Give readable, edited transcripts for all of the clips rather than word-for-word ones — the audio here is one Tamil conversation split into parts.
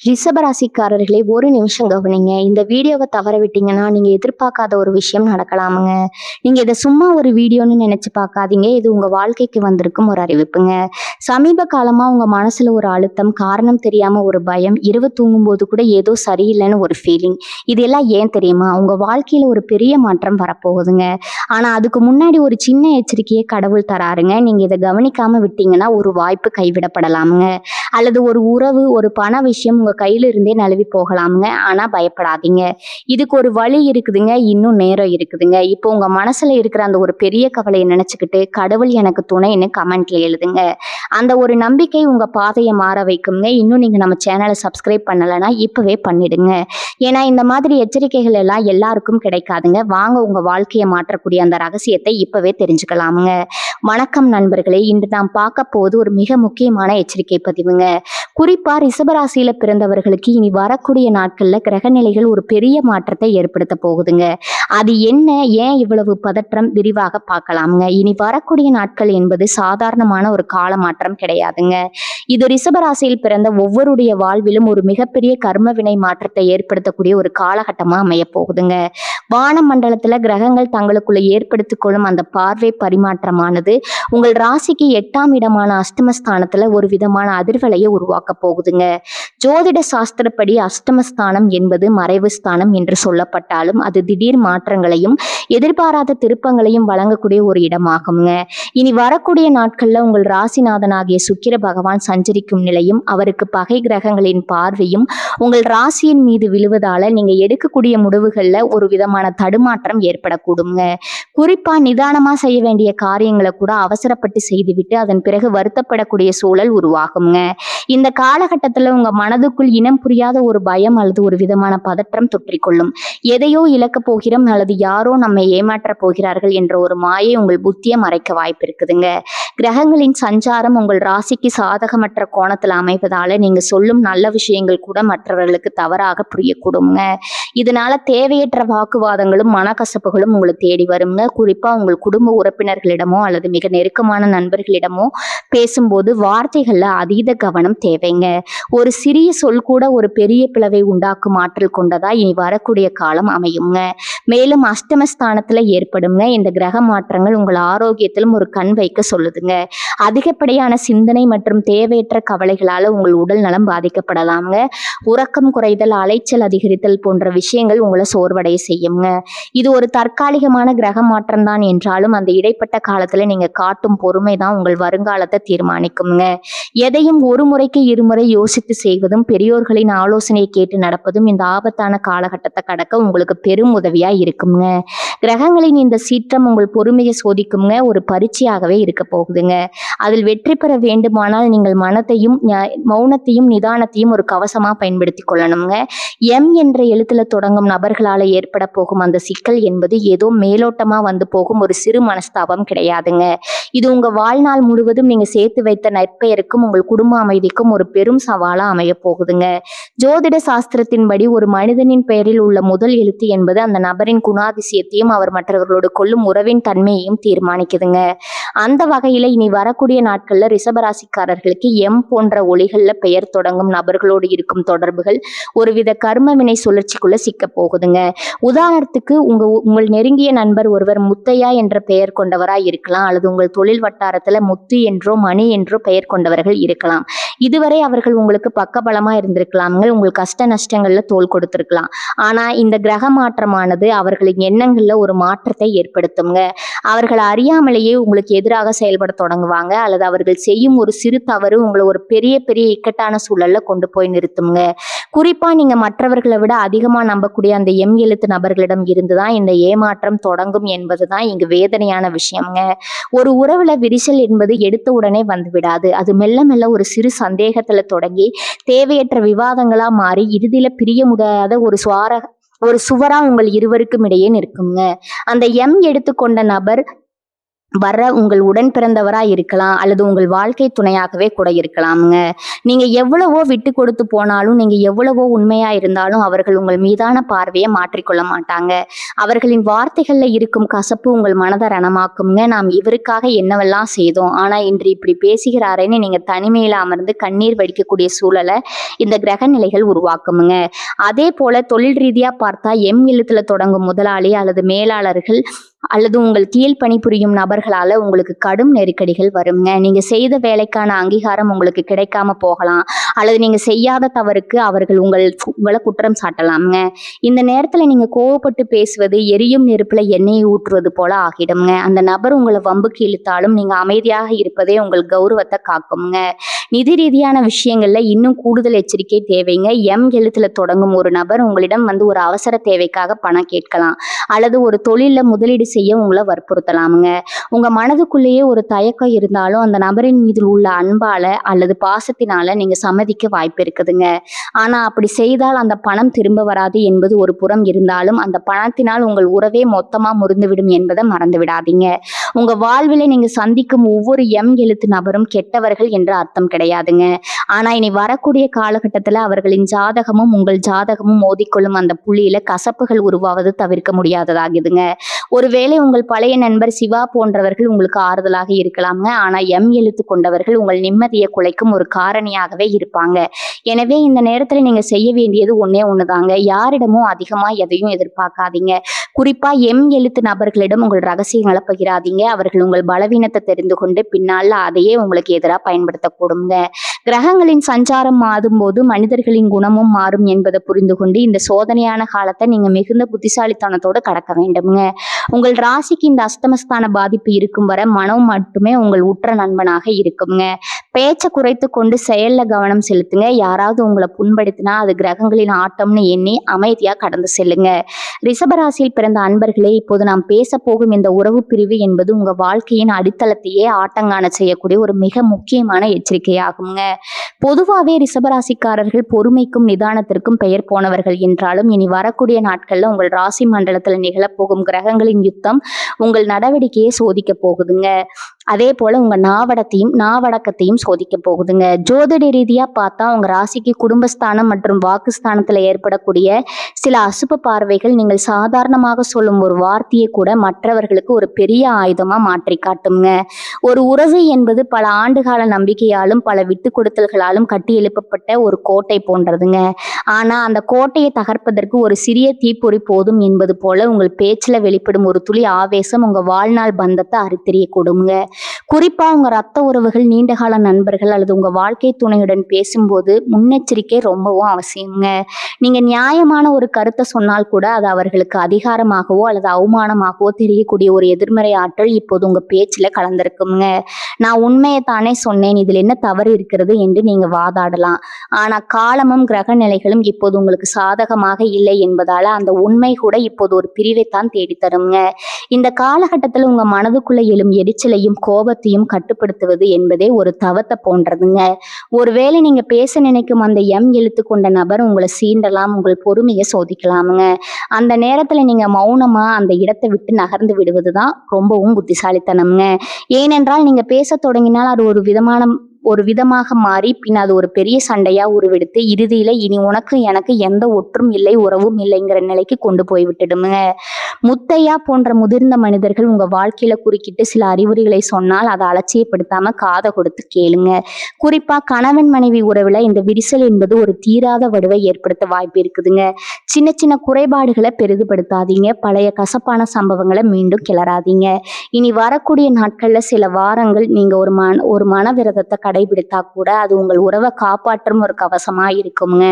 ரிஷபராசிக்காரர்களே, ஒரு நிமிஷம் கவனிங்க. இந்த வீடியோவை தவற விட்டீங்கன்னா நீங்க எதிர்பார்க்காத ஒரு விஷயம் நடக்கலாமுங்க. நீங்க இதை சும்மா ஒரு வீடியோன்னு நினைச்சு பார்க்காதீங்க. இது உங்க வாழ்க்கைக்கு வந்திருக்கும் ஒரு அறிவிப்புங்க. சமீப காலமா உங்க மனசுல ஒரு அழுத்தம், காரணம் தெரியாம ஒரு பயம், இரவு தூங்கும்போது கூட ஏதோ சரியில்லைன்னு ஒரு ஃபீலிங். இதெல்லாம் ஏன் தெரியுமா? உங்க வாழ்க்கையில ஒரு பெரிய மாற்றம் வரப்போகுதுங்க. ஆனா அதுக்கு முன்னாடி ஒரு சின்ன எச்சரிக்கையை கடவுள் தராருங்க. நீங்க இதை கவனிக்காம விட்டீங்கன்னா ஒரு வாய்ப்பு கைவிடப்படலாமுங்க. அல்லது ஒரு உறவு, ஒரு பண விஷயம் உங்க கையில இருந்தே நழுவி போகலாமுங்க. ஆனா பயப்படாதீங்க. இதுக்கு ஒரு வழி இருக்குதுங்க. இன்னும் நேரம் இருக்குதுங்க. இப்போ உங்க மனசுல இருக்கிற அந்த ஒரு பெரிய கவலையை நினைச்சுக்கிட்டு கடவுள் எனக்கு துணைன்னு கமெண்ட்ல எழுதுங்க. அந்த ஒரு நம்பிக்கை உங்க பாதையை மாற வைக்குங்க. இன்னும் நீங்க நம்ம சேனலை சப்ஸ்கிரைப் பண்ணலைன்னா இப்பவே பண்ணிடுங்க. ஏன்னா இந்த மாதிரி எச்சரிக்கைகள் எல்லாம் எல்லாருக்கும் கிடைக்காதுங்க. வாங்க உங்க வாழ்க்கையை மாற்றக்கூடிய அந்த ரகசியத்தை இப்பவே தெரிஞ்சுக்கலாமுங்க. வணக்கம் நண்பர்களே. இன்று நாம் பார்க்க போவது ஒரு மிக முக்கியமான எச்சரிக்கை பதிவுங்க. குறிப்பா ரிஷபராசியில பிறந்தவர்களுக்கு இனி வரக்கூடிய நாட்கள்ல கிரக நிலைகள் ஒரு பெரிய மாற்றத்தை ஏற்படுத்த போகுதுங்க. அது என்ன, ஏன் இவ்வளவு பதற்றம், விரிவாக பார்க்கலாமுங்க. இனி வரக்கூடிய நாட்கள் என்பது சாதாரணமான ஒரு கால மாற்றம் கிடையாதுங்க. இது ரிஷபராசியில் பிறந்த ஒவ்வொருடைய வாழ்விலும் ஒரு மிகப்பெரிய கர்ம வினை மாற்றத்தை ஏற்படுத்தக்கூடிய ஒரு காலகட்டமா அமைய போகுதுங்க. வான மண்டலத்துல கிரகங்கள் தங்களுக்குள்ள ஏற்படுத்திக் கொள்ளும் அந்த பார்வை பரிமாற்றமானது உங்கள் ராசிக்கு 8ஆம் இடமான அஷ்டமஸ்தானத்துல ஒரு விதமான அதிர்வலையை உருவாக்க போகுதுங்க. ஜோதிட சாஸ்திரப்படி அஷ்டமஸ்தானம் என்பது மறைவு ஸ்தானம் என்று சொல்லப்பட்டாலும் அது திடீர் மாற்றங்களையும் எதிர்பாராத திருப்பங்களையும் வழங்கக்கூடிய ஒரு இடமாகுங்க. இனி வரக்கூடிய நாட்கள்ல உங்கள் ராசிநாதனாகிய சுக்கிர பகவான் சஞ்சரிக்கும் நிலையும் அவருக்கு பகை கிரகங்களின் பார்வையும் உங்கள் ராசியின் மீது விழுவதால நீங்க எடுக்கக்கூடிய முடிவுகள்ல ஒரு விதமான தடுமாற்றம் ஏற்படக்கூடுங்க. குறிப்பா நிதானமா செய்ய வேண்டிய காரியங்களை கூட அவசரப்பட்டு செய்துவிட்டு அதன் பிறகு வருத்தப்படக்கூடிய சூழல் உருவாகுங்க. இந்த காலகட்டத்துல உங்க மனதுக்குள் இனம் புரியாத ஒரு பயம் அல்லது ஒரு விதமான பதற்றம் தொற்றிக்கொள்ளும். எதையோ இழக்க போகிறோம் அல்லது யாரோ நம்மை ஏமாற்ற போகிறார்கள் என்ற ஒரு மாயை உங்கள் புத்தியை மறைக்க வாய்ப்பு இருக்குதுங்க. கிரகங்களின் சஞ்சாரம் உங்கள் ராசிக்கு சாதகமற்ற கோணத்துல அமைவதால நீங்க சொல்லும் நல்ல விஷயங்கள் கூட மற்றவர்களுக்கு தவறாக புரியக்கூடுங்க. இதனால தேவையற்ற வாக்குவாதங்களும் மனக்கசப்புகளும் உங்களை தேடி வருங்க. குறிப்பா உங்கள் குடும்ப உறுப்பினர்களிடமோ அல்லது மிக நெருக்கமான நண்பர்களிடமோ பேசும்போது வார்த்தைகள்ல அதீத கவனம் தேவைங்க. ஒரு சிறிய சொல் கூட ஒரு பெரிய பிளவை உண்டாக்கும் ஆற்றல் கொண்டதா இனி வரக்கூடிய காலம் அமையுங்க. மேலும் அஷ்டமஸ்தானத்துல ஏற்படுங்க இந்த கிரக மாற்றங்கள் உங்கள் ஆரோக்கியத்திலும் ஒரு கண் வைக்க சொல்லுதுங்க. அதிகப்படியான சிந்தனை மற்றும் தேவையற்ற கவலைகளால உங்கள் உடல் நலம் பாதிக்கப்படலாம்ங்க. உறக்கம் குறைதல், அலைச்சல் அதிகரித்தல் போன்ற விஷயங்கள் உங்களை சோர்வடைய செய்யுங்க. இது ஒரு தற்காலிகமான கிரக மாற்றம் தான் என்றாலும் அந்த இடைப்பட்ட காலத்துல நீங்க காட்டும் பொறுமை தான் உங்கள் வருங்காலத்தை தீர்மானிக்குங்க. எதையும் ஒரு முறைக்கு இருமுறை யோசித்து செய்வதும் பெரியோர்களின் ஆலோசனையை கேட்டு நடப்பதும் இந்த ஆபத்தான காலகட்டத்தை கடக்க உங்களுக்கு பெரும் உதவியா இருக்குங்க. கிரகங்களின் இந்த சீற்றம் உங்கள் பொறுமையை சோதிக்குங்க. ஒரு பரீட்சையாகவே இருக்க போகுதுங்க. அதில் வெற்றி பெற வேண்டுமானால் நீங்கள் மனத்தையும் மௌனத்தையும் நிதானத்தையும் ஒரு கவசமா பயன்படுத்தி கொள்ளணுங்க. எம் என்ற எழுத்துல தொடங்கும் நபர்களால ஏற்பட போகும் அந்த சிக்கல் என்பது ஏதோ மேலோட்டமா வந்து போகும் ஒரு சிறு மனஸ்தாபம் கிடையாதுங்க. இது உங்க வாழ்நாள் முழுவதும் நீங்க சேர்த்து வைத்த நற்பெயருக்கும் உங்கள் குடும்ப அமைதிக்கும் ஒரு பெரும் சவாலா அமைய போகுதுங்க. ஜோதிட சாஸ்திரத்தின்படி ஒரு மனிதனின் பெயரில் உள்ள முதல் எழுத்து என்பது அந்த நபரின் குணாதிசயத்தையும் அவர் மற்றவர்களோடு கொள்ளும் உறவின் தன்மையையும் தீர்மானிக்குதுங்க. அந்த வகையில இனி வரக்கூடிய நாட்கள்ல ரிஷபராசிக்காரர்களுக்கு எம் போன்ற ஒளிகள்ல பெயர் தொடங்கும் நபர்களோடு இருக்கும் தொடர்புகள் ஒருவித கர்ம வினை சுழற்சிக்குள்ள சிக்க போகுதுங்க. உதாரணத்துக்கு உங்கள் நெருங்கிய நண்பர் ஒருவர் முத்தையா என்ற பெயர் கொண்டவராய் இருக்கலாம் அல்லது உங்கள் தொழில் வட்டாரத்துல முத்து என்றோ மணி என்றோ பெயர் கொண்டவர்கள் இருக்கலாம். இதுவரை அவர்கள் உங்களுக்கு பக்கபலமா இருந்திருக்கலாம்ங்க. உங்கள் கஷ்ட நஷ்டங்கள்ல தோள் கொடுத்திருக்கலாம். ஆனா இந்த கிரக மாற்றமானது அவர்களின் எண்ணங்கள்ல ஒரு மாற்றத்தை ஏற்படுத்துங்க. அவர்கள் அறியாமலேயே உங்களுக்கு எதிராக செயல்பட தொடங்குவாங்க அல்லது அவர்கள் செய்யும் ஒரு சிறு தவறு உங்களை ஒரு பெரிய பெரிய இக்கட்டான சூழல்ல கொண்டு போய் நிறுத்துங்க. குறிப்பா நீங்க மற்றவர்களை விட அதிகமா நம்பக்கூடிய அந்த எம் எழுத்து நபர்களிடம் இருந்துதான் இந்த ஏமாற்றம் தொடங்கும் என்பதுதான் இங்கு வேதனையான விஷயம்ங்க. ஒரு உறவுல விரிசல் என்பது எடுத்த உடனே வந்து விடாது. அது மெல்ல மெல்ல ஒரு சிறு சந்தேகத்துல தொடங்கி தேவையற்ற விவாதங்களா மாறி இறுதியில பிரிய முடியாத ஒரு சுவரா உங்கள் இருவருக்கும் இடையே நிற்குங்க. அந்த எம் எடுத்துக்கொண்ட நபர் வர்ற உங்கள் உடன் பிறந்தவரா இருக்கலாம் அல்லது உங்கள் வாழ்க்கை துணையாகவே கூட இருக்கலாமுங்க. நீங்க எவ்வளவோ விட்டு கொடுத்து போனாலும், நீங்க எவ்வளவோ உண்மையா இருந்தாலும் அவர்கள் உங்கள் மீதான பார்வையை மாற்றிக்கொள்ள மாட்டாங்க. அவர்களின் வார்த்தைகள்ல இருக்கும் கசப்பு உங்கள் மனதை ரணமாக்குங்க. நாம் இவருக்காக என்னவெல்லாம் செய்தோம், ஆனா இன்று இப்படி பேசுகிறாரேன்னு நீங்க தனிமையில அமர்ந்து கண்ணீர் வடிக்கக்கூடிய சூழலை இந்த கிரக நிலைகள் உருவாக்குமுங்க. அதே போல தொழில் ரீதியா பார்த்தா எம் எழுத்துல தொடங்கும் முதலாளி அல்லது மேலாளர்கள் அல்லது உங்கள் கீழ் பணிபுரியும் நபர்களால உங்களுக்கு கடும் நெருக்கடிகள் வருங்க. நீங்க செய்த வேலைக்கான அங்கீகாரம் உங்களுக்கு கிடைக்காம போகலாம், அல்லது நீங்க செய்யாத தவறுக்கு அவர்கள் உங்களை குற்றம் சாட்டலாம்ங்க. இந்த நேரத்துல நீங்க கோவப்பட்டு பேசுவது எரியும் நெருப்புல எண்ணெயை ஊற்றுவது போல ஆகிடும்ங்க. அந்த நபர் உங்களை வம்புக்கு இழுத்தாலும் நீங்க அமைதியாக இருப்பதே உங்கள் கௌரவத்தை காக்கும்ங்க. நிதி ரீதியான விஷயங்கள்ல இன்னும் கூடுதல் எச்சரிக்கை தேவைங்க. எம் எழுத்துல தொடங்கும் ஒரு நபர் உங்களிடம் ஒரு அவசர தேவைக்காக பணம் கேட்கலாம், அல்லது ஒரு தொழில முதலீடு செய்ய உங்களை வற்புறுத்தலாமுங்க. உங்க மனதுக்குள்ளேயே ஒரு தயக்கம் இருந்தாலும் அந்த நபரின் மீது உள்ள அன்பால அல்லது பாசத்தினால நீங்க சம்மதிக்க வாய்ப்பு இருக்குதுங்க. ஆனா அப்படி செய்தால் அந்த பணம் திரும்ப வராது என்பது ஒரு புறம் இருந்தாலும், அந்த பணத்தினால் உங்கள் உறவே மொத்தமா முறிந்துவிடும் என்பதை மறந்து விடாதீங்க. உங்க வாழ்வில நீங்க சந்திக்கும் ஒவ்வொரு எம் எழுத்து நபரும் கெட்டவர்கள் என்ற அர்த்தம் கிடையாதுங்க. ஆனா இனி வரக்கூடிய காலகட்டத்துல அவர்களின் ஜாதகமும் உங்கள் ஜாதகமும் மோதிக்கொள்ளும் அந்த புள்ளியில கசப்புகள் உருவாவது தவிர்க்க முடியாததாகுதுங்க. ஒருவேளை உங்கள் பழைய நண்பர் சிவா போன்றவர்கள் உங்களுக்கு ஆறுதலாக இருக்கலாம்ங்க. ஆனா எம் எழுத்து கொண்டவர்கள் உங்கள் நிம்மதியை குலைக்கும் ஒரு காரணியாகவே இருப்பாங்க. எனவே இந்த நேரத்துல நீங்க செய்ய வேண்டியது ஒண்ணுதாங்க. யாரிடமும் அதிகமா எதையும் எதிர்பார்க்காதீங்க. குறிப்பா எம் எழுத்து நபர்களிடம் உங்கள் ரகசியங்களை பகிராதீங்க. அவர்கள் உங்கள் பலவீனத்தை தெரிந்து கொண்டு பின்னால அதையே உங்களுக்கு எதிராக பயன்படுத்தக்கூடுங்க. கிரகங்களின் சஞ்சாரம் மாறும் போது மனிதர்களின் குணமும் மாறும் என்பதை புரிந்து கொண்டு இந்த சோதனையான காலத்தை நீங்க மிகுந்த புத்திசாலித்தனத்தோடு கடக்க வேண்டும்ங்க. உங்கள் ராசிக்கு இந்த அஸ்தமஸ்தான பாதிப்பு இருக்கும் வரை மனம் மட்டுமே உங்கள் உற்ற நண்பனாக இருக்குங்க. பேச்சை குறைத்து கொண்டு செயல்ல கவனம் செலுத்துங்க. யாராவது உங்களை புண்படுத்தினா அது கிரகங்களின் ஆட்டம்னு எண்ணி அமைதியா கடந்து செல்லுங்க. ரிஷபராசியில் பிறந்த அன்பர்களே, இப்போது நாம் பேச போகும் இந்த உறவு பிரிவு என்பது உங்க வாழ்க்கையின் அடித்தளத்தையே ஆட்டங்காண செய்யக்கூடிய ஒரு மிக முக்கியமான எச்சரிக்கையாகுங்க. பொதுவாகவே ரிஷபராசிக்காரர்கள் பொறுமைக்கும் நிதானத்திற்கும் பெயர் போனவர்கள் என்றாலும், இனி வரக்கூடிய நாட்கள்ல உங்கள் ராசி மண்டலத்துல நிகழப்போகும் கிரகங்களின் யுத்தம் உங்கள் நடவடிக்கையை சோதிக்க போகுதுங்க. அதே போல உங்க நாவடக்கத்தையும் சோதிக்க போகுதுங்க. ஜோதிட ரீதியா பார்த்தா உங்க ராசிக்கு குடும்பஸ்தானம் மற்றும் வாக்குஸ்தானத்துல ஏற்படக்கூடிய சில அசுப பார்வைகள் நீங்கள் சாதாரணமாக சொல்லும் ஒரு வார்த்தையை கூட மற்றவர்களுக்கு ஒரு பெரிய ஆயுதமா மாற்றி காட்டுங்க. ஒரு உறவு என்பது பல ஆண்டுகால நம்பிக்கையாலும் பல விட்டு கொடுத்தல்களாலும் கட்டி எழுப்பப்பட்ட ஒரு கோட்டை போன்றதுங்க. ஆனா அந்த கோட்டையை தகர்ப்பதற்கு ஒரு சிறிய தீப்பொறி போதும் என்பது போல உங்கள் பேச்சுல வெளிப்படும் ஒரு துளி ஆவேசம் உங்க வாழ்நாள் பந்தத்தை அறுத்தெறியக்கூடுங்க. குறிப்பா உங்க ரத்த உறவுகள், நீண்டகால நண்பர்கள் அல்லது உங்க வாழ்க்கை துணையுடன் பேசும்போது முன்னெச்சரிக்கை ரொம்பவும் அவசியங்க. நீங்க நியாயமான ஒரு கருத்தை சொன்னால் கூட அது அவர்களுக்கு அதிகாரமாகவோ அல்லது அவமானமாகவோ தெரியக்கூடிய ஒரு எதிர்மறை ஆற்றல் இப்போது உங்க பேச்சுல கலந்திருக்குங்க. நான் உண்மையை தானே சொன்னேன், இதில் என்ன தவறு இருக்கிறது என்று நீங்க வாதாடலாம். ஆனா காலமும் கிரக நிலைகளும் இப்போது உங்களுக்கு சாதகமாக இல்லை என்பதால அந்த உண்மை கூட இப்போது ஒரு பிரிவைத்தான் தேடித்தருங்க. இந்த காலகட்டத்தில் உங்க மனதுக்குள்ள எழும் எரிச்சலையும் கோபத்தையும் கட்டுப்படுத்துவது என்பதே ஒரு தவத்தை போன்றதுங்க. ஒருவேளை நீங்க பேச நினைக்கும் அந்த எம் எழுத்து கொண்ட நபர் உங்களை சீண்டலாம், உங்கள் பொறுமையை சோதிக்கலாமுங்க. அந்த நேரத்துல நீங்க மௌனமா அந்த இடத்தை விட்டு நகர்ந்து விடுவதுதான் ரொம்பவும் புத்திசாலித்தனம்ங்க. ஏனென்றால் நீங்க பேச தொடங்கினால் அது ஒரு விதமாக மாறி பின் அது ஒரு பெரிய சண்டையா உருவெடுத்து இறுதியில இனி உனக்கு எனக்கு எந்த ஒற்றும் இல்லை, உறவும் இல்லைங்கிற நிலைக்கு கொண்டு போய் விட்டுடுங்க. முத்தையா போன்ற முதிர்ந்த மனிதர்கள் உங்க வாழ்க்கையில குறுக்கிட்டு சில அறிவுரைகளை சொன்னால் அதை அலட்சியப்படுத்தாம காதை கொடுத்து கேளுங்க. குறிப்பா கணவன் மனைவி உறவுல இந்த விரிசல் என்பது ஒரு தீராத வடுவை ஏற்படுத்த வாய்ப்பு இருக்குதுங்க. சின்ன சின்ன குறைபாடுகளை பெரிதுபடுத்தாதீங்க. பழைய கசப்பான சம்பவங்களை மீண்டும் கிளறாதீங்க. இனி வரக்கூடிய நாட்கள்ல சில வாரங்கள் நீங்க ஒரு மனவிரதத்தை கடைபிடித்தா கூட அது உங்கள் உறவை காப்பாற்றும் ஒரு கவசமா இருக்குங்க.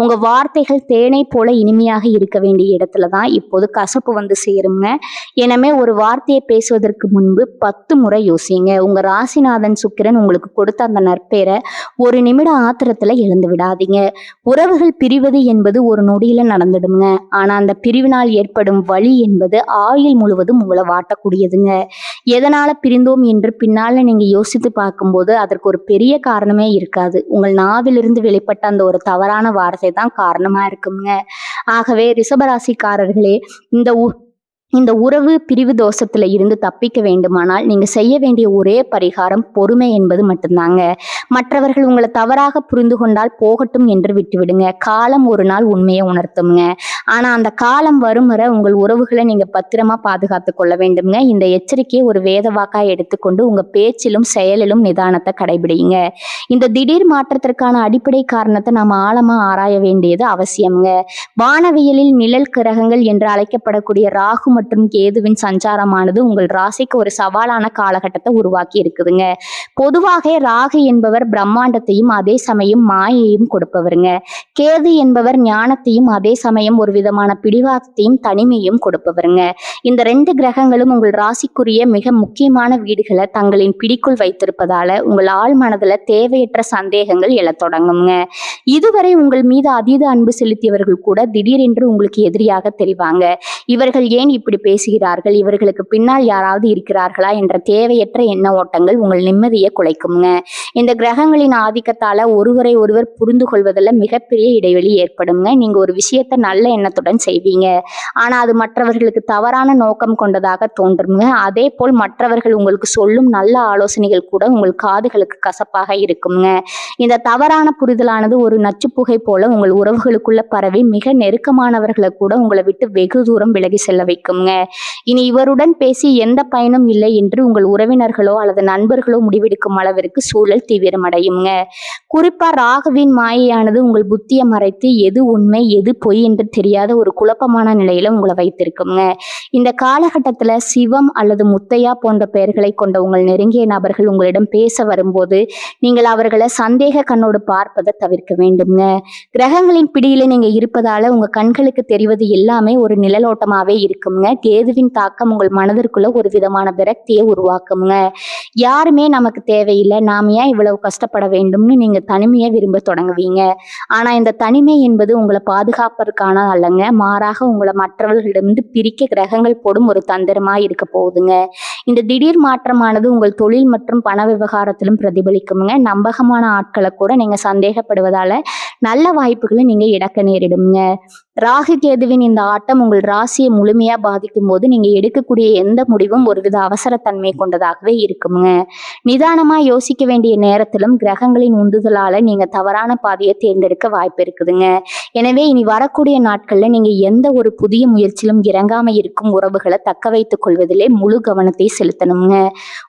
உங்க வார்த்தைகள் தேனை போல இனிமையாக இருக்க வேண்டிய இடத்துலதான் இப்போது கசப்பு சேருங்க. எனவே ஒரு வார்த்தையை பேசுவதற்கு முன்பு 10 முறை யோசிங்க. உங்க ராசிநாதன் சுக்கிரன் உங்களுக்கு கொடுத்த அந்த நற்பெயரை ஒரு நிமிட ஆத்திரத்துல இழந்து விடாதீங்க. உறவுகள் பிரிவது என்பது ஒரு நொடியில நடந்துடுங்க. ஆனா அந்த பிரிவினால் ஏற்படும் வலி என்பது ஆயுள் முழுவதும் உங்களை வாட்டக்கூடியதுங்க. எதனால பிரிந்தோம் என்று பின்னால நீங்க யோசித்து பார்க்கும்போது அதற்கு ஒரு பெரிய காரணமே இருக்காது. உங்கள் நாவிலிருந்து வெளிப்பட்ட அந்த ஒரு தவறான வார்த்தை தான் காரணமா இருக்குங்க. ஆகவே ரிஷபராசிக்காரர்களே, இந்த உறவு பிரிவு தோஷத்துல இருந்து தப்பிக்க வேண்டுமானால் நீங்க செய்ய வேண்டிய ஒரே பரிகாரம் பொறுமை என்பது மட்டும்தாங்க. மற்றவர்கள் உங்களை தவறாக புரிந்து கொண்டால் போகட்டும் என்று விட்டுவிடுங்க. காலம் ஒரு நாள் உண்மையை உணர்த்துங்க. ஆனா அந்த காலம் வரும் வரை உங்கள் உறவுகளை நீங்க பத்திரமா பாதுகாத்து கொள்ள வேண்டும்ங்க. இந்த எச்சரிக்கையை ஒரு வேத வாக்காய் எடுத்துக்கொண்டு உங்க பேச்சிலும் செயலிலும் நிதானத்தை கடைபிடிங்க. இந்த திடீர் மாற்றத்திற்கான அடிப்படை காரணத்தை நாம ஆழமா ஆராய வேண்டியது அவசியம்ங்க. வானவியலில் நிழல் கிரகங்கள் என்று அழைக்கப்படக்கூடிய ராகு மற்றும் கேதுவின் சஞ்சாரமானது உங்கள் ராசிக்கு ஒரு சவாலான காலகட்டத்தை உருவாக்கி இருக்குதுங்க. பொதுவாக ராகு என்பவர் பிரம்மாண்டத்தையும் அதே சமயம் மாயையும் கொடுப்பவருங்க. கேது என்பவர் ஞானத்தையும் அதே சமயம் ஒரு விதமான பிடிவாதத்தையும் தனிமையும் கொடுப்பவருங்க. இந்த 2 கிரகங்களும் உங்கள் ராசிக்குரிய மிக முக்கியமான வீடுகளை தங்களின் பிடிக்குள் வைத்திருப்பதால உங்கள் ஆழ் மனதுல தேவையற்ற சந்தேகங்கள் எழத் தொடங்குங்க. இதுவரை உங்கள் மீது அதீத அன்பு செலுத்தியவர்கள் கூட திடீரென்று உங்களுக்கு எதிரியாக தெரிவாங்க. இவர்கள் ஏன் இப்படி பேசுகிறார்கள், இவர்களுக்கு பின்னால் யாராவது இருக்கிறார்களா என்ற தேவையற்ற எண்ண ஓட்டங்கள் உங்கள் நிம்மதியை குலைக்குங்க. இந்த கிரகங்களின் ஆதிக்கத்தால ஒருவரை ஒருவர் புரிந்து கொள்வதில் மிகப்பெரிய இடைவெளி ஏற்படுங்க. நீங்க ஒரு விஷயத்தை நல்ல எண்ணத்துடன் செய்வீங்க, ஆனா அது மற்றவர்களுக்கு தவறான நோக்கம் கொண்டதாக தோன்றுங்க. அதே போல் மற்றவர்கள் உங்களுக்கு சொல்லும் நல்ல ஆலோசனைகள் கூட உங்கள் காதுகளுக்கு கசப்பாக இருக்குங்க. இந்த தவறான புரிதலானது ஒரு நச்சுப்புகை போல உங்கள் உறவுகளுக்குள்ள பரவி மிக நெருக்கமானவர்களை கூட உங்களை விட்டு வெகு தூரம் விலகி செல்ல வைக்குங்க. இனி இவருடன் பேசி எந்த பயனும் இல்லை என்று உங்கள் உறவினர்களோ அல்லது நண்பர்களோ முடிவெடுக்கும் அளவிற்கு சூழல் தீவிரமடையுங்க. குறிப்பா ராகுவின் மாயையானது உங்கள் புத்தியை மறைத்து எது உண்மை எது பொய் என்று தெரியாத ஒரு குழப்பமான நிலையில உங்களை வைத்திருக்குங்க. இந்த காலகட்டத்துல சிவம் அல்லது முத்தையா போன்ற பெயர்களை கொண்ட உங்கள் நெருங்கிய நபர்கள் உங்களிடம் பேச வரும்போது நீங்கள் அவர்களை சந்தேக கண்ணோடு பார்ப்பதை தவிர்க்க வேண்டுங்க. கிரகங்களின் பிடியில நீங்க இருப்பதால உங்க கண்களுக்கு தெரிவது எல்லாமே ஒரு நிழலோட்டமாவே இருக்குங்க. கேதுவின் தாக்கம் உங்கள் மனதிற்குள்ள ஒரு விதமான விரக்தியை உருவாக்குங்க. யாருமே நமக்கு தேவையில்லை, நாம ஏன் இவ்வளவு கஷ்டப்பட வேண்டும்னு நீங்க தனிமையை விரும்ப தொடங்குவீங்க. ஆனா இந்த தனிமை என்பது உங்களை பாதுகாப்பதற்கான அல்லங்க, மாறாக உங்களை மற்றவர்களிடமிருந்து பிரிக்க கிரகங்கள் போடும் ஒரு தந்திரமா இருக்க போகுதுங்க. இந்த திடீர் மாற்றமானது உங்கள் தொழில் மற்றும் பண விவகாரத்திலும் பிரதிபலிக்குங்க. நம்பகமான ஆட்களை கூட நீங்க சந்தேகப்படுவதால நல்ல வாய்ப்புகளை நீங்க இழக்க நேரிடுங்க. ராகு கேதுவின் இந்த ஆட்டம் உங்கள் ராசியை முழுமையா பாதிக்கும் போது நீங்க எடுக்கக்கூடிய எந்த முடிவும் ஒருவித அவசரத்தன்மை கொண்டதாகவே இருக்குங்க. நிதானமா யோசிக்க வேண்டிய நேரத்திலும் கிரகங்களின் உந்துதலால நீங்க தவறான பாதையை தேர்ந்தெடுக்க வாய்ப்பு இருக்குதுங்க. எனவே இனி வரக்கூடிய நாட்கள்ல நீங்க எந்த ஒரு புதிய முயற்சியிலும் இறங்காம இருக்கும் உறவுகளை தக்க வைத்துக் கொள்வதிலே முழு கவனத்தை செலுத்தணுங்க.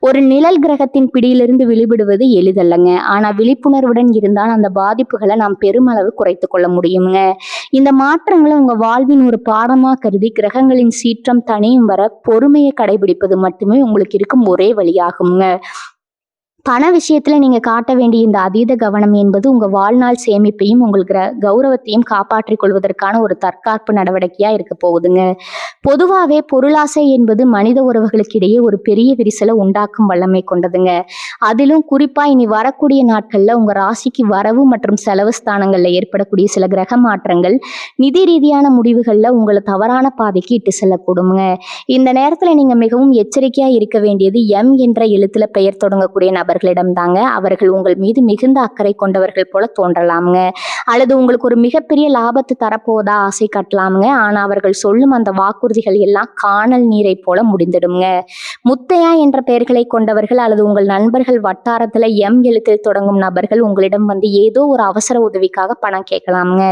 ஒரு நிழல் கிரகத்தின் பிடியிலிருந்து விடுபடுவது எளிதல்லங்க, ஆனா விழிப்புணர்வுடன் இருந்தால் அந்த பாதிப்புகளை நாம் பெருமளவு குறைத்து கொள்ள முடியுங்க. இந்த மாற்றங்களை உங்க வாழ்வின் ஒரு பாடமா கருதி கிரகங்களின் சீற்றம் தனியும் வர பொறுமையை கடைபிடிப்பது மட்டுமே உங்களுக்கு இருக்கும் ஒரே வழியாகுங்க. பண விஷயத்துல நீங்க காட்ட வேண்டிய இந்த அதீத கவனம் என்பது உங்க வாழ்நாள் சேமிப்பையும் உங்கள் கௌரவத்தையும் காப்பாற்றிக் கொள்வதற்கான ஒரு தற்காப்பு நடவடிக்கையா இருக்க போகுதுங்க. பொதுவாகவே பொருளாசை என்பது மனித உறவுகளுக்கு இடையே ஒரு பெரிய விரிசலை உண்டாக்கும் வல்லமை கொண்டதுங்க. அதிலும் குறிப்பா இனி வரக்கூடிய நாட்கள்ல உங்க ராசிக்கு வரவு மற்றும் செலவு ஸ்தானங்கள்ல ஏற்படக்கூடிய சில கிரக மாற்றங்கள் நிதி ரீதியான முடிவுகள்ல உங்களை தவறான பாதைக்கு இட்டு செல்லக்கூடுங்க. இந்த நேரத்துல நீங்க மிகவும் எச்சரிக்கையா இருக்க வேண்டியது எம் என்ற எழுத்துல பெயர் தொடங்கக்கூடிய நபர்களிடம் தாங்க. அவர்கள் உங்கள் மீது மிகுந்த அக்கறை கொண்டவர்கள் போல தோன்றலாமுங்க, அல்லது உங்களுக்கு ஒரு மிகப்பெரிய லாபத்தை தரப்போவதா ஆசை காட்டலாமுங்க. ஆனா அவர்கள் சொல்லும் அந்த வாக்குறுதிகள் எல்லாம் காணல் நீரை போல முடிந்துடுங்க. முத்தையா என்ற பெயர்களை கொண்டவர்கள் அல்லது உங்கள் நண்பர்கள் வட்டாரத்துல எம் எழுத்தில் தொடங்கும் நபர்கள் உங்களிடம் வந்து ஏதோ ஒரு அவசர உதவிக்காக பணம் கேட்கலாமுங்க,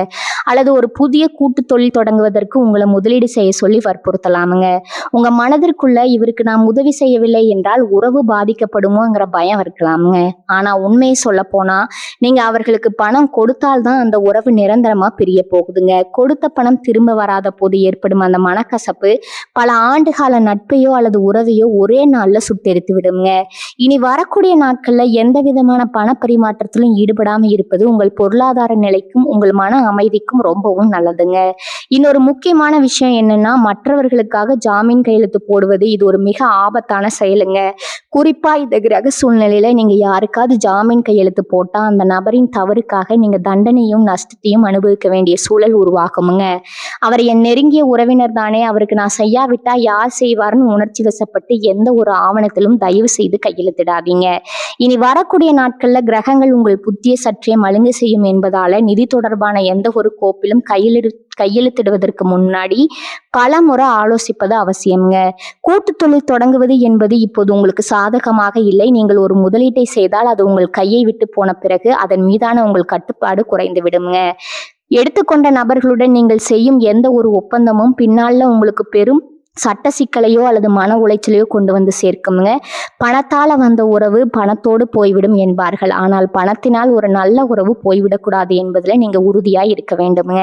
அல்லது ஒரு புதிய கூட்டு தொழில் தொடங்குவதற்கு உங்களை முதலீடு செய்ய சொல்லி வற்புறுத்தலாமுங்க. உங்க மனதிற்குள்ள இவருக்கு நாம் உதவி செய்யவில்லை என்றால் உறவு பாதிக்கப்படுமோங்கிற பயம் இருக்கலாமுங்க. ஆனா உண்மையை சொல்ல போனா நீங்க அவர்களுக்கு பணம் கொடுத்தால்தான் அந்த உறவு நிரந்தரமா பிரிய போகுதுங்க. கொடுத்த பணம் திரும்ப வராத போது ஏற்படும் அந்த மனக்கசப்பு பல ஆண்டுகால நட்பையோ அல்லது உறவையோ ஒரே நாள்ல சுட்டெரித்து விடுங்க. இனி வரக்கூடிய நாட்கள்ல எந்த விதமான பண பரிமாற்றத்திலும் ஈடுபடாம இருப்பது உங்கள் பொருளாதார நிலைக்கும் உங்கள் மன அமைதிக்கும் ரொம்பவும் நல்லதுங்க. இன்னொரு முக்கியமான விஷயம் என்னன்னா, மற்றவர்களுக்காக ஜாமீன் கையெழுத்து போடுவது இது ஒரு மிக ஆபத்தான செயலுங்க. குறிப்பா இந்த கிரக சூழ்நிலையில நீங்க யாருக்காவது ஜாமீன் கையெழுத்து போட்டா அந்த நபரின் தவறுக்காக நீங்க தண்டனையும் நஷ்டத்தையும் அனுபவிக்க வேண்டிய சூழல் உருவாகுமுங்க. அவர் என் நெருங்கிய உறவினர் தானே, அவருக்கு நான் செய்யாவிட்டா யார் செய்வார்னு உணர்ச்சி வசப்பட்டு எந்த ஒரு ஆவணத்திலும் தயவு செய்து கையெழுத்திடாதீங்க. இனி வரக்கூடிய நாட்கள்ல கிரகங்கள் உங்கள் புத்தியை சற்றே மழுங்க செய்யும் என்பதால நிதி தொடர்பான எந்த ஒரு கோப்பிலும் கையெழுத்து கையெழுத்திடுவதற்கு முன்னாடி பல முறை ஆலோசிப்பது அவசியம்ங்க. கூட்டு தொழில் தொடங்குவது என்பது இப்போது உங்களுக்கு சாதகமாக இல்லை. நீங்கள் ஒரு முதலீட்டை செய்தால் அது உங்கள் கையை விட்டு போன பிறகு அதன் மீதான உங்கள் கட்டுப்பாடு குறைந்து விடுங்க. எடுத்துக்கொண்ட நபர்களுடன் நீங்கள் செய்யும் எந்த ஒரு ஒப்பந்தமும் பின்னால உங்களுக்கு பெரும் சட்ட சிக்கலையோ அல்லது மன உளைச்சலையோ கொண்டு வந்து சேர்க்குங்க. பணத்தால வந்த உறவு பணத்தோடு போய்விடும் என்பார்கள். ஆனால் பணத்தினால் ஒரு நல்ல உறவு போய்விடக்கூடாது என்பதுல நீங்க உறுதியா இருக்க வேண்டுங்க.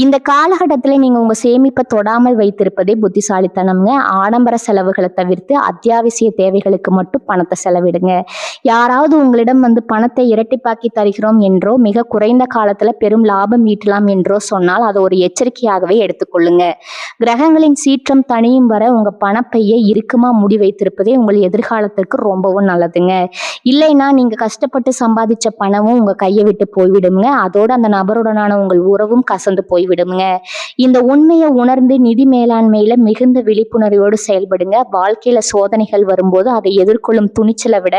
இந்த காலகட்டத்தில் நீங்க உங்க சேமிப்பை தொடாமல் வைத்திருப்பதே புத்திசாலித்தனம்ங்க. ஆடம்பர செலவுகளை தவிர்த்து அத்தியாவசிய தேவைகளுக்கு மட்டும் பணத்தை செலவிடுங்க. யாராவது உங்களிடம் வந்து பணத்தை இரட்டிப்பாக்கி தருகிறோம் என்றோ மிக குறைந்த காலத்துல பெரும் லாபம் ஈட்டலாம் என்றோ சொன்னால் அதை ஒரு எச்சரிக்கையாகவே எடுத்துக்கொள்ளுங்க. கிரகங்களின் சீற்றம் தனியும் வர உங்க பணப்பையை இறுக்கமா மூடி வைத்திருப்பதே உங்கள் எதிர்காலத்திற்கு ரொம்பவும் நல்லதுங்க. இல்லைன்னா நீங்க கஷ்டப்பட்டு சம்பாதிச்ச பணமும் உங்க கையை விட்டு போய்விடுங்க. அதோட அந்த நபருடனான உங்கள் உறவும் கசந்து போய்விடுங்க. இந்த உண்மையை உணர்ந்து நிதி மேலாண்மையில மிகுந்த விழிப்புணர்வோடு செயல்படுங்க. வாழ்க்கையில சோதனைகள் வரும்போது அதை எதிர்கொள்ளும் துணிச்சலை விட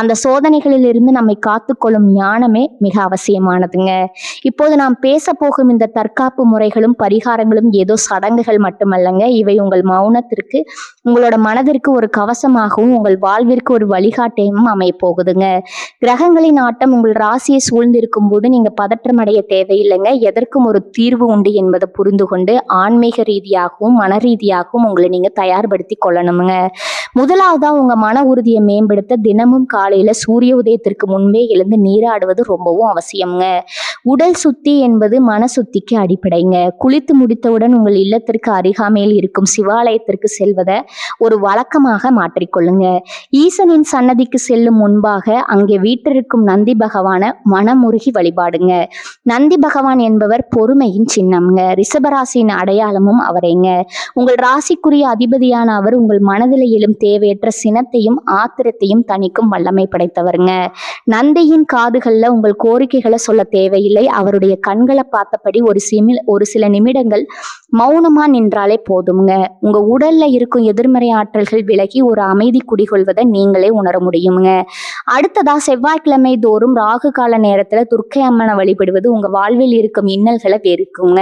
அந்த சோதனைகளில் இருந்து நம்மை காத்துக்கொள்ளும் ஞானமே மிக அவசியமானதுங்க. இப்போது நாம் பேச போகும் இந்த தற்காப்பு முறைகளும் பரிகாரங்களும் ஏதோ சடங்குகள் மட்டுமல்லங்க. இவை உங்கள் மௌனத்திற்கு உங்களோட மனதிற்கு ஒரு கவசமாகவும் உங்கள் வாழ்விற்கு ஒரு வழிகாட்டியும் அமைய போகுதுங்க. கிரகங்களின் ஆட்டம் உங்கள் ராசியை சூழ்ந்திருக்கும் போது நீங்க பதற்றம் அடைய தேவையில்லைங்க. எதற்கும் ஒரு தீர்வு உண்டு என்பதை புரிந்து கொண்டு ஆன்மீக ரீதியாகவும் மன ரீதியாகவும் உங்களை நீங்க தயார்படுத்தி கொள்ளணுங்க. முதலாவதா உங்க மன உறுதியை மேம்படுத்த தினமும் காலையில சூரிய உதயத்திற்கு முன்பே எழுந்து நீராடுவது ரொம்பவும் அவசியம்ங்க. உடல் சுத்தி என்பது மன சுத்திக்கு அடிப்படைங்க. குளித்து முடித்தவுடன் உங்கள் இல்லத்திற்கு அருகாமையில் இருக்கும் சிவாலயத்திற்கு செல்வதை ஒரு வழக்கமாக மாற்றிக்கொள்ளுங்க. ஈசனின் சன்னதிக்கு செல்லும் முன்பாக அங்கே வீற்றிருக்கும் நந்தி பகவான மனமுருகி வழிபாடுங்க. நந்தி பகவான் என்பவர் பொறுமையின் சின்னம்ங்க. ரிஷபராசியின் அடையாளமும் அவரைங்க. உங்கள் ராசிக்குரிய அதிபதியான அவர் உங்கள் மனதில் எழும் தேவையற்ற சினத்தையும் ஆத்திரத்தையும் தணிக்கும் வல்லமை படைத்தவருங்க. நந்தியின் காதுகள்ல உங்கள் கோரிக்கைகளை சொல்ல தேவையில்லை. அவருடைய கண்களை பார்த்தபடி ஒரு சில நிமிடங்கள் மௌனமா நின்றாலே போதுங்க. உங்க உடல்ல இருக்கும் எதிர்மறை ஆற்றல்கள் விலகி ஒரு அமைதி குடிகொள்வதை நீங்களே உணர முடியுங்க. அடுத்ததா செவ்வாய்க்கிழமை தோறும் ராகு கால நேரத்துல துர்க்கை அம்மனை வழிபடுவது உங்க வாழ்வில் இருக்கும் இன்னல்களை வெறுக்குங்க.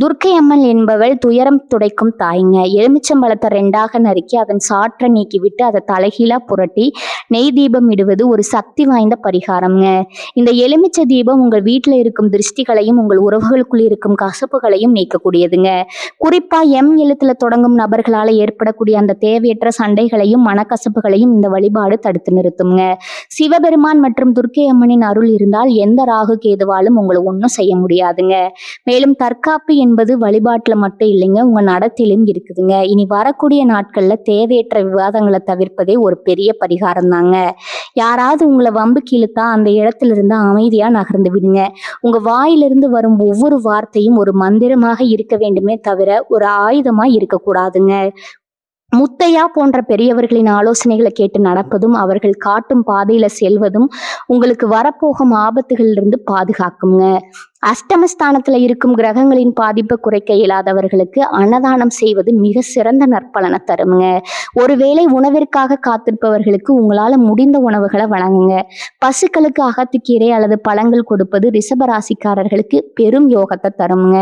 துர்க்கை அம்மன் என்பவள் துயரம் துடைக்கும் தாய்ங்க. எலுமிச்சம்பழத்தை 2ஆக நறுக்கி அதன் சாற்றை நீக்கிவிட்டு அதை தலைகீழா புரட்டி நெய் தீபம் இடுவது ஒரு சக்தி வாய்ந்த பரிகாரம்ங்க. இந்த எலுமிச்சை தீபம் உங்கள் வீட்டில் இருக்கும் திருஷ்டிகளையும் உங்கள் உறவுகளுக்குள் இருக்கும் கசப்புகளையும் நீக்கக்கூடியதுங்க. குறிப்பா எம் எழுத்துல தொடங்கும் நபர்களால ஏற்படக்கூடிய அந்த தேவையற்ற சண்டைகளையும் மனக்கசப்புகளையும் இந்த வழிபாடு தடுத்து நிறுத்துங்க. சிவபெருமான் மற்றும் துர்க்கை அம்மனின் அருள் இருந்தால் எந்த ராகு கேதுவாலும் உங்களை ஒன்றும் செய்ய முடியாதுங்க. மேலும் தற்காப்பு என்பது வழிபாட்டுல மட்டும் இல்லைங்க, உங்க நடத்திலும் இருக்குதுங்க. இனி வரக்கூடிய நாட்கள்ல தேவையற்ற விவாதங்களை தவிர்ப்பதே ஒரு பெரிய பரிகாரம் தாங்க. யாராவது உங்களை வம்புக்கு இழுத்தா அந்த இடத்துல இருந்து அமைதியா நகர்ந்து விடுங்க. உங்க வாயிலிருந்து வரும் ஒவ்வொரு வார்த்தையும் ஒரு மந்திரமாக இருக்க வேண்டுமே தவிர ஒரு ஆயுதமா இருக்கக்கூடாதுங்க. முத்தையா போன்ற பெரியவர்களின் ஆலோசனைகளை கேட்டு நடப்பதும் அவர்கள் காட்டும் பாதையில செல்வதும் உங்களுக்கு வரப்போகும் ஆபத்துகளிலிருந்து பாதுகாக்குங்க. அஷ்டமஸ்தானத்துல இருக்கும் கிரகங்களின் பாதிப்பை குறைக்க இயலாதவர்களுக்கு அன்னதானம் செய்வது மிக சிறந்த நற்பலனை தருங்க. ஒருவேளை உணவிற்காக காத்திருப்பவர்களுக்கு உங்களால முடிந்த உணவுகளை வழங்குங்க. பசுக்களுக்கு அகத்துக்கீரை அல்லது பழங்கள் கொடுப்பது ரிஷபராசிக்காரர்களுக்கு பெரும் யோகத்தை தருங்க.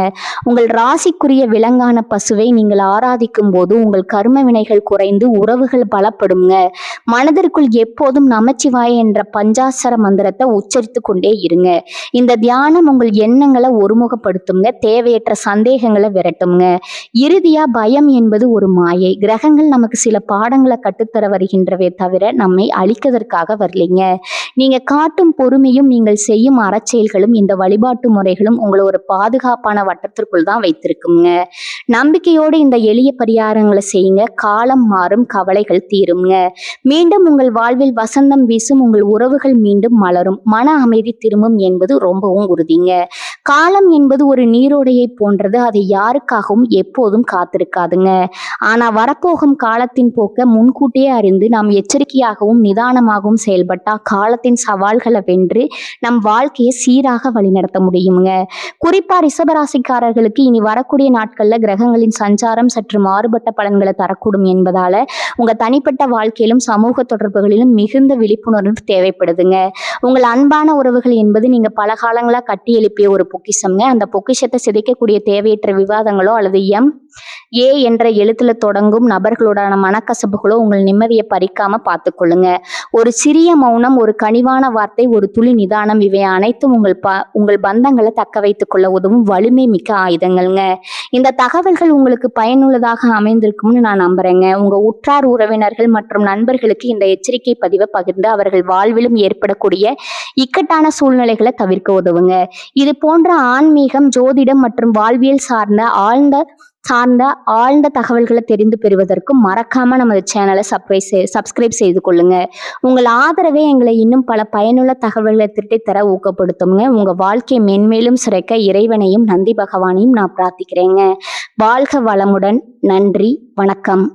உங்கள் ராசிக்குரிய விலங்கான பசுவை நீங்கள் ஆராதிக்கும் போது உங்கள் கர்ம வினைகள் குறைந்து உறவுகள் பலப்படுங்க. மனதிற்குள் எப்போதும் நமச்சிவாய என்ற பஞ்சாசர மந்திரத்தை உச்சரித்து கொண்டே இருங்க. இந்த தியானம் உங்கள் எண்ணங்களை ஒருமுகப்படுத்துங்க. தேவையற்ற சந்தேகங்களை விரட்டுங்க. இறுதியா பயம் என்பது ஒரு மாயை. கிரகங்கள் நமக்கு சில பாடங்களை கற்றுத்தர வருகின்றவே தவிர நம்மை அழிப்பதற்காக வரலைங்க. நீங்க காட்டும் பொறுமையும் நீங்கள் செய்யும் அறச்செயல்களும் இந்த வழிபாட்டு முறைகளும் உங்களை ஒரு பாதுகாப்பான வட்டத்திற்குள் தான் வைத்திருக்குங்க. நம்பிக்கையோடு இந்த எளிய பரிகாரங்களை செய்யுங்க. காலம் மாறும், கவலைகள் தீருங்க. மீண்டும் உங்கள் வாழ்வில் வசந்தம் வீசும், உங்கள் உறவுகள் மீண்டும் மலரும், மன அமைதி திரும்பும் என்பது ரொம்பவும் உறுதிங்க. காலம் என்பது ஒரு நீரோடையை போன்றது. அதை யாருக்காகவும் எப்போதும் காத்திருக்காதுங்க. ஆனா வரப்போகும் காலத்தின் போக்க முன்கூட்டியே அறிந்து நாம் எச்சரிக்கையாகவும் நிதானமாகவும் செயல்பட்டா காலத்தின் சவால்களை வென்று நம் வாழ்க்கையை சீராக வழிநடத்த முடியுங்க. குறிப்பா ரிஷபராசிக்காரர்களுக்கு இனி வரக்கூடிய நாட்கள்ல கிரகங்களின் சஞ்சாரம் சற்று மாறுபட்ட பலன்களை தரக்கூடும் என்பதால உங்க தனிப்பட்ட வாழ்க்கையிலும் சமூக தொடர்புகளிலும் மிகுந்த விழிப்புணர்வு தேவைப்படுதுங்க. உங்கள் அன்பான உறவுகள் என்பது நீங்க பல காலங்களா கட்டி எழுப்பிய வேண்டிய ஒரு பொக்கிஷம்ங்க. அந்த பொக்கிஷத்தை சிதைக்கக்கூடிய தேவையற்ற விவாதங்களோ அல்லது ஏ என்ற எழுத்துல தொடங்கும் நபர்களோடான மனக்கசப்புகளோ உங்கள் நிம்மதியை பறிக்காம பார்த்துக்கொள்ளுங்க. ஒரு சிறிய மௌனம், ஒரு கனிவான வார்த்தை, ஒரு துளி நிதானம், இவை அனைத்தும் உங்கள் பந்தங்களை தக்க வைத்துக் கொள்ள உதவும் வலிமை மிக்க ஆயுதங்கள்ங்க. இந்த தகவல்கள் உங்களுக்கு பயனுள்ளதாக அமைந்திருக்கும்னு நான் நம்புறேங்க. உங்க உற்றார் உறவினர்கள் மற்றும் நண்பர்களுக்கு இந்த எச்சரிக்கை பதிவை பகிர்ந்து அவர்கள் வாழ்விலும் ஏற்படக்கூடிய இக்கட்டான சூழ்நிலைகளை தவிர்க்க உதவுங்க. இது போன்ற ஆன்மீகம், ஜோதிடம் மற்றும் வாழ்வியல் ஆழ்ந்த தகவல்களை தெரிந்து பெறுவதற்கும் மறக்காம நமது சேனலை சப்ஸ்கிரைப் செய்து கொள்ளுங்க. உங்கள் ஆதரவே எங்களை இன்னும் பல பயனுள்ள தகவல்களை திரட்டித்தர ஊக்கப்படுத்துங்க. உங்க வாழ்க்கையை மென்மேலும் சிறைக்க இறைவனையும் நந்தி பகவானையும் நான் பிரார்த்திக்கிறேங்க. வாழ்க வளமுடன். நன்றி, வணக்கம்.